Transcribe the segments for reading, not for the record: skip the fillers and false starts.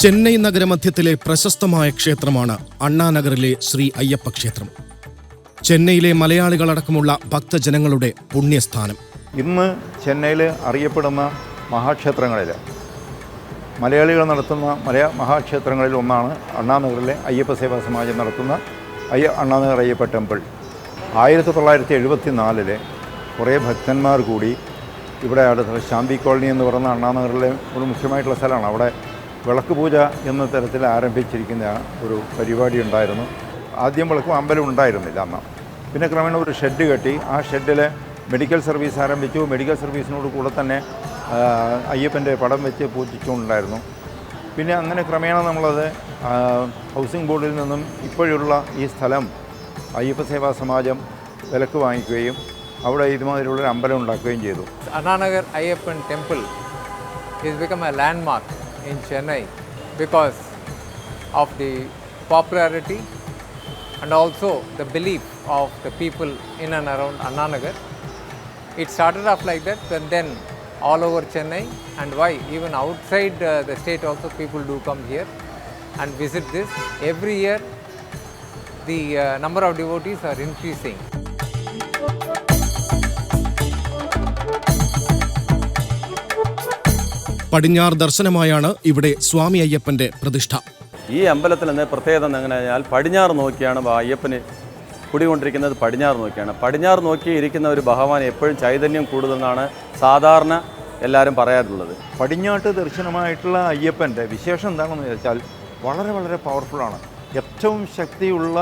ചെന്നൈ നഗരമധ്യത്തിലെ പ്രശസ്തമായ ക്ഷേത്രമാണ് അണ്ണാനഗറിലെ ശ്രീ അയ്യപ്പ ക്ഷേത്രം. ചെന്നൈയിലെ മലയാളികളടക്കമുള്ള ഭക്തജനങ്ങളുടെ പുണ്യസ്ഥാനം. ഇന്ന് ചെന്നൈയിൽ അറിയപ്പെടുന്ന മഹാക്ഷേത്രങ്ങളിൽ മലയാളികൾ നടത്തുന്ന മഹാക്ഷേത്രങ്ങളിൽ ഒന്നാണ് അണ്ണാനഗറിലെ അയ്യപ്പ സേവാ സമാജം നടത്തുന്ന അണ്ണാനഗർ അയ്യപ്പ ടെമ്പിൾ. 1974 കുറേ ഭക്തന്മാർ കൂടി ഇവിടെ അടുത്ത് ശാന്തി കോളനി എന്ന് പറയുന്ന അണ്ണാനഗറിലെ ഒരു മുഖ്യമായിട്ടുള്ള സ്ഥലമാണ്. അവിടെ വിളക്ക് പൂജ എന്ന തരത്തിൽ ആരംഭിച്ചിരിക്കുന്ന ഒരു പരിപാടി ഉണ്ടായിരുന്നു. ആദ്യം വിളക്കും അമ്പലം ഉണ്ടായിരുന്നില്ല അന്ന്. പിന്നെ ക്രമേണ ഒരു ഷെഡ് കെട്ടി ആ ഷെഡിൽ മെഡിക്കൽ സർവീസ് ആരംഭിച്ചു. മെഡിക്കൽ സർവീസിനോട് കൂടെ തന്നെ അയ്യപ്പൻ്റെ പടം വെച്ച് പൂജിച്ചുകൊണ്ടായിരുന്നു. പിന്നെ അങ്ങനെ ക്രമേണ നമ്മളത് ഹൗസിംഗ് ബോർഡിൽ നിന്നും ഇപ്പോഴുള്ള ഈ സ്ഥലം അയ്യപ്പ സേവാ സമാജം വിലക്ക് വാങ്ങിക്കുകയും അവിടെ ഇതുമാതിരിയുള്ളൊരു അമ്പലം ഉണ്ടാക്കുകയും ചെയ്തു. Annanagar Ayyappan Temple has become a landmark in Chennai because of the popularity and also the belief of the people in and around Annanagar. It started off like that, and then all over Chennai, and why even outside the state also people do come here and visit this. Every year the number of devotees are increasing. പടിഞ്ഞാറ് ദർശനമായാണ് ഇവിടെ സ്വാമി അയ്യപ്പന്റെ പ്രതിഷ്ഠ. ഈ അമ്പലത്തിൽ നിന്ന് പ്രത്യേകത എങ്ങനെ കഴിഞ്ഞാൽ പടിഞ്ഞാറ് നോക്കിയാണ് അയ്യപ്പന് കുടികൊണ്ടിരിക്കുന്നത്. പടിഞ്ഞാറ് നോക്കിയാണ്. പടിഞ്ഞാറ് നോക്കി ഇരിക്കുന്ന ഒരു ഭഗവാൻ എപ്പോഴും ചൈതന്യം കൂടുതലെന്നാണ് സാധാരണ എല്ലാവരും പറയാറുള്ളത്. പടിഞ്ഞാട്ട് ദർശനമായിട്ടുള്ള അയ്യപ്പൻ്റെ വിശേഷം എന്താണെന്ന് വെച്ചാൽ വളരെ വളരെ പവർഫുള്ളാണ്. ഏറ്റവും ശക്തിയുള്ള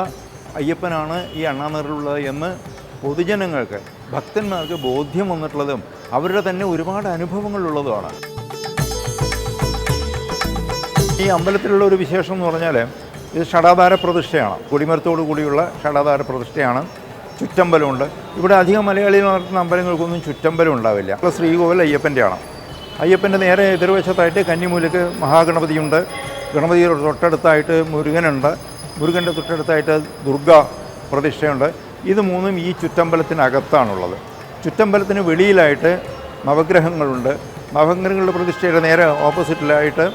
അയ്യപ്പനാണ് ഈ അണ്ണാനഗറിലുള്ളത് എന്ന് പൊതുജനങ്ങൾക്ക് ഭക്തന്മാർക്ക് ബോധ്യം വന്നിട്ടുള്ളതും അവരുടെ തന്നെ ഒരുപാട് അനുഭവങ്ങളുള്ളതുമാണ്. ഈ അമ്പലത്തിലുള്ള ഒരു വിശേഷം എന്ന് പറഞ്ഞാൽ ഇത് ഷടാധാര പ്രതിഷ്ഠയാണ്. കൊടിമരത്തോടു കൂടിയുള്ള ഷടാധാര പ്രതിഷ്ഠയാണ്. ചുറ്റമ്പലമുണ്ട്. ഇവിടെ അധികം മലയാളികൾ നടത്തുന്ന അമ്പലങ്ങൾക്കൊന്നും ചുറ്റമ്പലം ഉണ്ടാവില്ല. ശ്രീകോവിൽ അയ്യപ്പൻ്റെയാണ്. അയ്യപ്പൻ്റെ നേരെ എതിർവശത്തായിട്ട് കന്നിമൂലക്ക് മഹാഗണപതിയുണ്ട്. ഗണപതിയുടെ തൊട്ടടുത്തായിട്ട് മുരുകനുണ്ട്. മുരുകൻ്റെ തൊട്ടടുത്തായിട്ട് ദുർഗ പ്രതിഷ്ഠയുണ്ട്. ഇത് മൂന്നും ഈ ചുറ്റമ്പലത്തിനകത്താണുള്ളത്. ചുറ്റമ്പലത്തിന് വെളിയിലായിട്ട് നവഗ്രഹങ്ങളുണ്ട്. നവഗ്രഹങ്ങളുടെ പ്രതിഷ്ഠയുടെ നേരെ ഓപ്പോസിറ്റിലായിട്ട്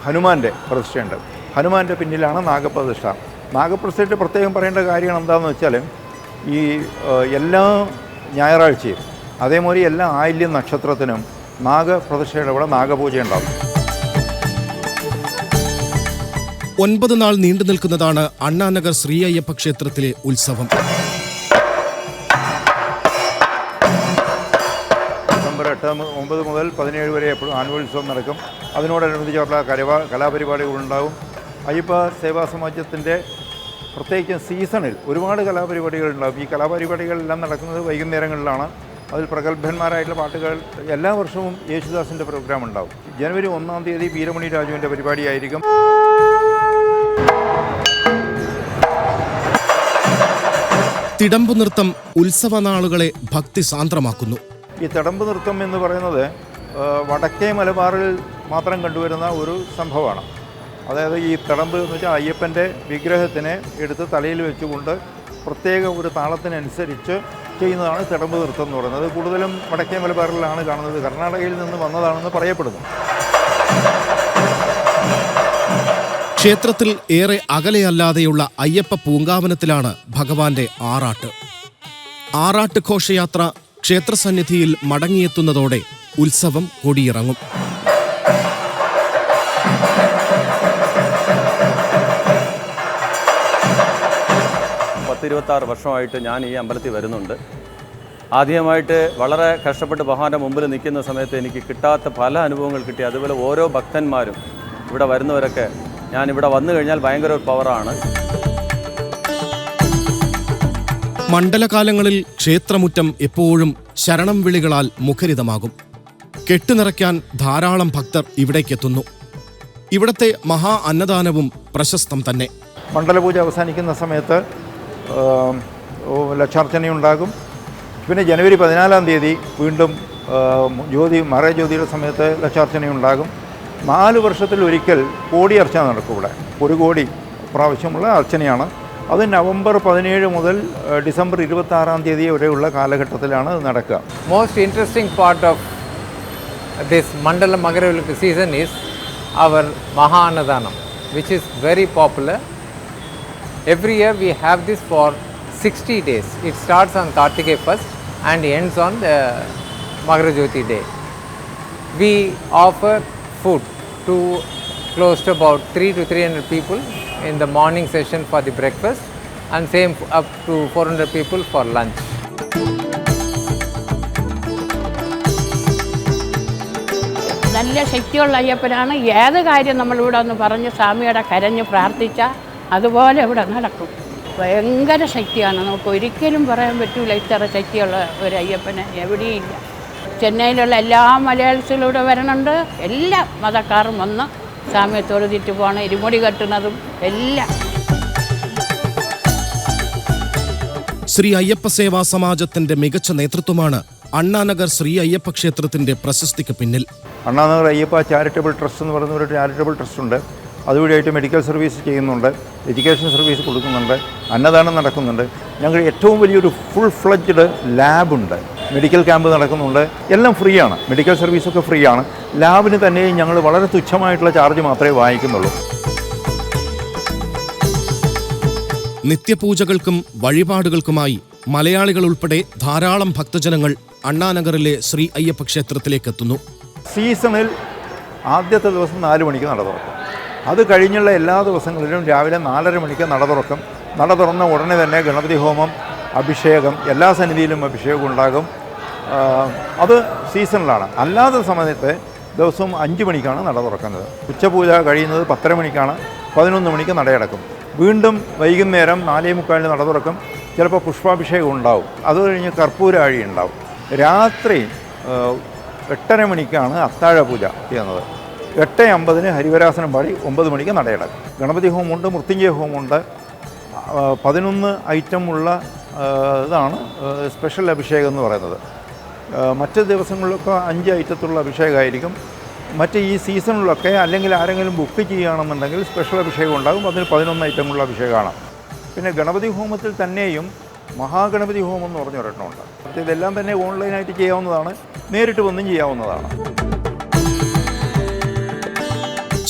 ഹനുമാൻ്റെ പ്രതിഷ്ഠയുണ്ട്. ഹനുമാൻ്റെ പിന്നിലാണ് നാഗപ്രതിഷ്ഠ. നാഗപ്രതിഷ്ഠയുടെ പ്രത്യേകം പറയേണ്ട കാര്യം എന്താണെന്ന് വെച്ചാൽ ഈ എല്ലാ ഞായറാഴ്ചയും അതേപോലെ എല്ലാ ആയില്യം നക്ഷത്രത്തിനും നാഗപ്രതിഷ്ഠയുടെ അവിടെ നാഗപൂജ ഉണ്ടാകും. 9 നാൾ നീണ്ടു നിൽക്കുന്നതാണ് അണ്ണാനഗർ ശ്രീ അയ്യപ്പ ക്ഷേത്രത്തിലെ ഉത്സവം. ഡിസംബർ 9 മുതൽ 17 വരെ എപ്പോഴും ആനുവൽ ഉത്സവം നടക്കും. അതിനോടനുബന്ധിച്ചുള്ള കലാപരിപാടികളുണ്ടാകും. അയ്യപ്പ സേവാ സമാജത്തിൻ്റെ പ്രത്യേകിച്ച് സീസണിൽ ഒരുപാട് കലാപരിപാടികളുണ്ടാകും. ഈ കലാപരിപാടികളെല്ലാം നടക്കുന്നത് വൈകുന്നേരങ്ങളിലാണ്. അതിൽ പ്രഗത്ഭന്മാരായിട്ടുള്ള പാട്ടുകൾ എല്ലാ വർഷവും യേശുദാസിൻ്റെ പ്രോഗ്രാം ഉണ്ടാകും. ജനുവരി 1-ാം തീയതി വീരമണി രാജുവിൻ്റെ പരിപാടിയായിരിക്കും. തിടമ്പു നൃത്തം ഉത്സവനാളുകളെ ഭക്തിസാന്ദ്രമാക്കുന്നു. ഈ തിടമ്പ് നൃത്തം എന്ന് പറയുന്നത് വടക്കേ മലബാറിൽ മാത്രം കണ്ടുവരുന്ന ഒരു സംഭവമാണ്. അതായത് ഈ തിടമ്പ് എന്ന് വെച്ചാൽ അയ്യപ്പൻ്റെ വിഗ്രഹത്തിനെ എടുത്ത് തലയിൽ വെച്ചുകൊണ്ട് പ്രത്യേക ഒരു താളത്തിനനുസരിച്ച് ചെയ്യുന്നതാണ് തിടമ്പ് നൃത്തം എന്ന് പറയുന്നത്. കൂടുതലും വടക്കേ മലബാറിലാണ് കാണുന്നത്. കർണാടകയിൽ നിന്ന് വന്നതാണെന്ന് പറയപ്പെടുന്നു. ക്ഷേത്രത്തിൽ ഏറെ അകലെയല്ലാതെയുള്ള അയ്യപ്പ പൂങ്കാവനത്തിലാണ് ഭഗവാന്റെ ആറാട്ട്. ആറാട്ട് ഘോഷയാത്ര ക്ഷേത്രസന്നിധിയിൽ മടങ്ങിയെത്തുന്നതോടെ ഉത്സവം കൊടിയിറങ്ങും. 26 വർഷമായിട്ട് ഞാൻ ഈ അമ്പലത്തിൽ വരുന്നുണ്ട്. ആദ്യമായിട്ട് വളരെ കഷ്ടപ്പെട്ട് ഭഗവാന്റെ മുമ്പിൽ നിൽക്കുന്ന സമയത്ത് എനിക്ക് കിട്ടാത്ത പല അനുഭവങ്ങൾ കിട്ടി. അതുപോലെ ഓരോ ഭക്തന്മാരും ഇവിടെ വരുന്നവരൊക്കെ ഞാനിവിടെ വന്നു കഴിഞ്ഞാൽ ഭയങ്കര ഒരു പവറാണ്. മണ്ഡലകാലങ്ങളിൽ ക്ഷേത്രമുറ്റം എപ്പോഴും ശരണം വിളികളാൽ മുഖരിതമാകും. കെട്ടുനിറയ്ക്കാൻ ധാരാളം ഭക്തർ ഇവിടേക്കെത്തുന്നു. ഇവിടത്തെ മഹാ അന്നദാനവും പ്രശസ്തം തന്നെ. മണ്ഡലപൂജ അവസാനിക്കുന്ന സമയത്ത് ലക്ഷാർച്ചനയുണ്ടാകും. പിന്നെ ജനുവരി 14-ാം തീയതി വീണ്ടും മറജ്യോതിയുടെ സമയത്ത് ലക്ഷാർച്ചനയുണ്ടാകും. 4 വർഷത്തിലൊരിക്കൽ കോടി അർച്ചന നടക്കും. ഇവിടെ 1 കോടി പ്രാവശ്യമുള്ള അർച്ചനയാണ്. അത് നവംബർ 17 മുതൽ ഡിസംബർ 26-ാം തീയതി വരെയുള്ള കാലഘട്ടത്തിലാണ് നടക്കുക. Most interesting part of this Mandala Magaravillukku season is our Maha Annadanam, which is very popular. Every year we have this for 60 days. It starts on Kartikeya 1st and ends on the Magara Jyoti day. We offer food to close to about 300 to 300 people in the morning session for the breakfast, and same up to 400 people for lunch. നല്ല ശക്തിയുള്ള അയ്യപ്പനാണ്. ഏത് കാര്യം നമ്മളിവിടെ ഒന്ന് പറഞ്ഞ് സ്വാമിയുടെ കരഞ്ഞ് പ്രാർത്ഥിച്ചാൽ അതുപോലെ ഇവിടെ നടക്കും. ഭയങ്കര ശക്തിയാണ്. നമുക്ക് ഒരിക്കലും പറയാൻ പറ്റില്ല ഇത്ര ശക്തിയുള്ള ഒരു അയ്യപ്പനെ എവിടെയില്ല. ചെന്നൈയിലുള്ള എല്ലാ മലയാളികളും ഇവിടെ വരണുണ്ട്. എല്ലാ മതക്കാരും വന്ന് സ്വാമിയെ തൊഴുതിട്ട് പോകണം. ഇരുമുടി കെട്ടുന്നതും എല്ലാം. ശ്രീ അയ്യപ്പ സേവാ സമാജത്തിന്റെ മികച്ച നേതൃത്വമാണ് അണ്ണാനഗർ ശ്രീ അയ്യപ്പ ക്ഷേത്രത്തിന്റെ പ്രശസ്തിക്ക് പിന്നിൽ. അണ്ണാനഗർ അയ്യപ്പ ചാരിറ്റബിൾ ട്രസ്റ്റ് എന്ന് പറയുന്ന ഒരു ചാരിറ്റബിൾ ട്രസ്റ്റ് ഉണ്ട്. അതുവഴിയായിട്ട് മെഡിക്കൽ സർവീസ് ചെയ്യുന്നുണ്ട്, എഡ്യൂക്കേഷൻ സർവീസ് കൊടുക്കുന്നുണ്ട്, അന്നദാനം നടക്കുന്നുണ്ട്. ഞങ്ങൾ ഏറ്റവും വലിയൊരു ഫുൾ ഫ്ലഡ്ജ്ഡ് ലാബുണ്ട്, മെഡിക്കൽ ക്യാമ്പ് നടക്കുന്നുണ്ട്. എല്ലാം ഫ്രീ ആണ്, മെഡിക്കൽ സർവീസൊക്കെ ഫ്രീ ആണ്. ലാബിന് തന്നെ ഞങ്ങൾ വളരെ തുച്ഛമായിട്ടുള്ള ചാർജ് മാത്രമേ വാങ്ങിക്കുന്നുള്ളൂ. നിത്യപൂജകൾക്കും വഴിപാടുകൾക്കുമായി മലയാളികൾ ഉൾപ്പെടെ ധാരാളം ഭക്തജനങ്ങൾ അണ്ണാനഗറിലെ ശ്രീ അയ്യപ്പ ക്ഷേത്രത്തിലേക്ക് എത്തുന്നു. സീസണിൽ ആദ്യത്തെ ദിവസം 4 മണിക്ക് നട തുറക്കും. അത് കഴിഞ്ഞുള്ള എല്ലാ ദിവസങ്ങളിലും രാവിലെ 4:30 മണിക്ക് നട തുറക്കും. നട തുറന്ന ഉടനെ തന്നെ ഗണപതി ഹോമം, അഭിഷേകം, എല്ലാ സന്നിധിയിലും അഭിഷേകം ഉണ്ടാകും. അത് സീസണിലാണ്. അല്ലാത്ത സമയത്ത് ദിവസവും 5 മണിക്കാണ് നട തുറക്കുന്നത്. ഉച്ചപൂജ കഴിയുന്നത് 10:30 മണിക്കാണ്. 11 മണിക്ക് നടയടക്കും. വീണ്ടും വൈകുന്നേരം 4:45 നട തുറക്കും. ചിലപ്പോൾ പുഷ്പാഭിഷേകം ഉണ്ടാവും. അത് കഴിഞ്ഞ് കർപ്പൂരാഴി ഉണ്ടാവും. രാത്രി 8:30 മണിക്കാണ് അത്താഴ പൂജ ചെയ്യുന്നത്. 8:50 ഹരിവരാസനം പാടി 9 മണിക്ക് നടയടക്കും. ഗണപതി ഹോമമുണ്ട്, മൃത്യുഞ്ജയ ഹോമമുണ്ട്. 11 ഐറ്റമുള്ള ഇതാണ് സ്പെഷ്യൽ അഭിഷേകം എന്ന് പറയുന്നത്. മറ്റ് ദിവസങ്ങളിലൊക്കെ 5 ഐറ്റത്തുള്ള അഭിഷേകമായിരിക്കും. മറ്റ് ഈ സീസണിലൊക്കെ അല്ലെങ്കിൽ ആരെങ്കിലും ബുക്ക് ചെയ്യുകയാണെന്നുണ്ടെങ്കിൽ സ്പെഷ്യൽ അഭിഷേകം ഉണ്ടാകും. അതിന് 11 ഐറ്റമുള്ള അഭിഷേകമാണ്. പിന്നെ ഗണപതി ഹോമത്തിൽ തന്നെയും മഹാഗണപതി ഹോമം എന്ന് പറഞ്ഞൊരെണ്ണമുണ്ട്. ഇതെല്ലാം തന്നെ ഓൺലൈനായിട്ട് ചെയ്യാവുന്നതാണ്, നേരിട്ട് വന്നും ചെയ്യാവുന്നതാണ്.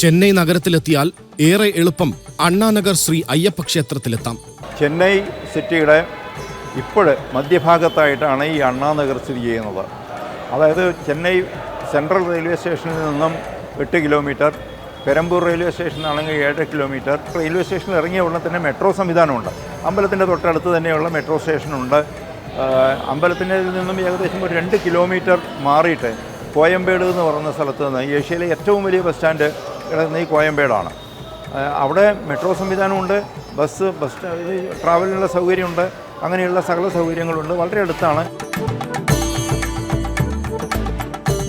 ചെന്നൈ നഗരത്തിലെത്തിയാൽ ഏറെ എളുപ്പം അണ്ണാനഗർ ശ്രീ അയ്യപ്പ ക്ഷേത്രത്തിലെത്താം. ചെന്നൈ സിറ്റിയുടെ ഇപ്പോൾ മധ്യഭാഗത്തായിട്ടാണ് ഈ അണ്ണാനഗർ സ്ഥിതി ചെയ്യുന്നത്. അതായത് ചെന്നൈ സെൻട്രൽ റെയിൽവേ സ്റ്റേഷനിൽ നിന്നും 8 കിലോമീറ്റർ, പെരമ്പൂർ റെയിൽവേ സ്റ്റേഷനാണെങ്കിൽ 7 കിലോമീറ്റർ. റെയിൽവേ സ്റ്റേഷനിൽ ഇറങ്ങിയ ഉടനെ തന്നെ മെട്രോ സംവിധാനമുണ്ട്. അമ്പലത്തിൻ്റെ തൊട്ടടുത്ത് തന്നെയുള്ള മെട്രോ സ്റ്റേഷനുണ്ട്. അമ്പലത്തിൻ്റെ നിന്നും ഏകദേശം ഒരു 2 കിലോമീറ്റർ മാറിയിട്ട് കോയമ്പേട് എന്ന് പറയുന്ന സ്ഥലത്ത് നിന്ന് ഏഷ്യയിലെ ഏറ്റവും വലിയ ബസ് സ്റ്റാൻഡ് കിടക്കുന്ന ഈ കോയമ്പേടാണ്. അവിടെ മെട്രോ സംവിധാനമുണ്ട്, ബസ് ട്രാവലിനുള്ള സൗകര്യമുണ്ട്, അങ്ങനെയുള്ള സകല സൗകര്യങ്ങളുണ്ട്. വളരെ അടുത്താണ്.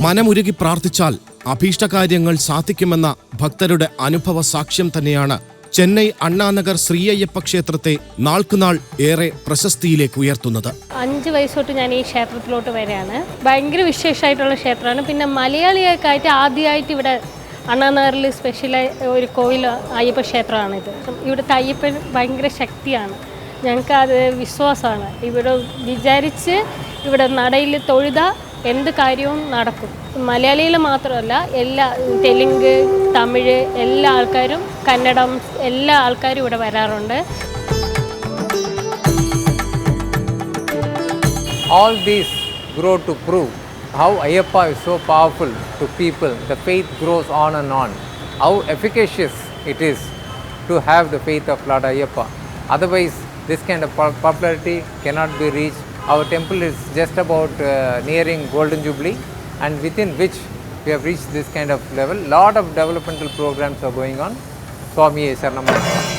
മനമുരുകി പ്രാർത്ഥിച്ചാൽ അഭീഷ്ടകാര്യങ്ങൾ സാധിക്കുമെന്ന ഭക്തരുടെ അനുഭവ സാക്ഷ്യം തന്നെയാണ് ചെന്നൈ അണ്ണാനഗർ ശ്രീ അയ്യപ്പ ക്ഷേത്രത്തെ നാൾക്കുനാൾ ഏറെ പ്രശസ്തിയിലേക്ക് ഉയർത്തുന്നത്. 5 വയസ്സ് തൊട്ട് ഞാൻ ഈ ക്ഷേത്രത്തിലോട്ട് വരികയാണ്. ഭയങ്കര വിശേഷമായിട്ടുള്ള ക്ഷേത്രമാണ്. പിന്നെ മലയാളികൾക്കായിട്ട് ആദ്യമായിട്ട് ഇവിടെ അണ്ണാനഗറിൽ സ്പെഷ്യലായി ഒരു കോവിൽ അയ്യപ്പ ക്ഷേത്രമാണിത്. ഇവിടുത്തെ അയ്യപ്പൻ ഭയങ്കര ശക്തിയാണ്. ഞങ്ങൾക്ക് അത് വിശ്വാസമാണ്. ഇവിടെ വിചാരിച്ച് ഇവിടെ നടയിൽ തൊഴുത എന്ത് കാര്യവും നടക്കും. മലയാളിയിൽ മാത്രമല്ല, എല്ലാ തെലുങ്ക്, തമിഴ് എല്ലാ ആൾക്കാരും, കന്നഡം എല്ലാ ആൾക്കാരും ഇവിടെ വരാറുണ്ട്. All these grow to prove how Ayyappa is so powerful to people. The faith grows on and on. How efficacious it is to have the faith of Lord Ayyappa. Otherwise, this kind of popularity cannot be reached. Our temple is just about nearing Golden Jubilee, and within which we have reached this kind of level. Lot of developmental programs are going on. Swami Sharanam.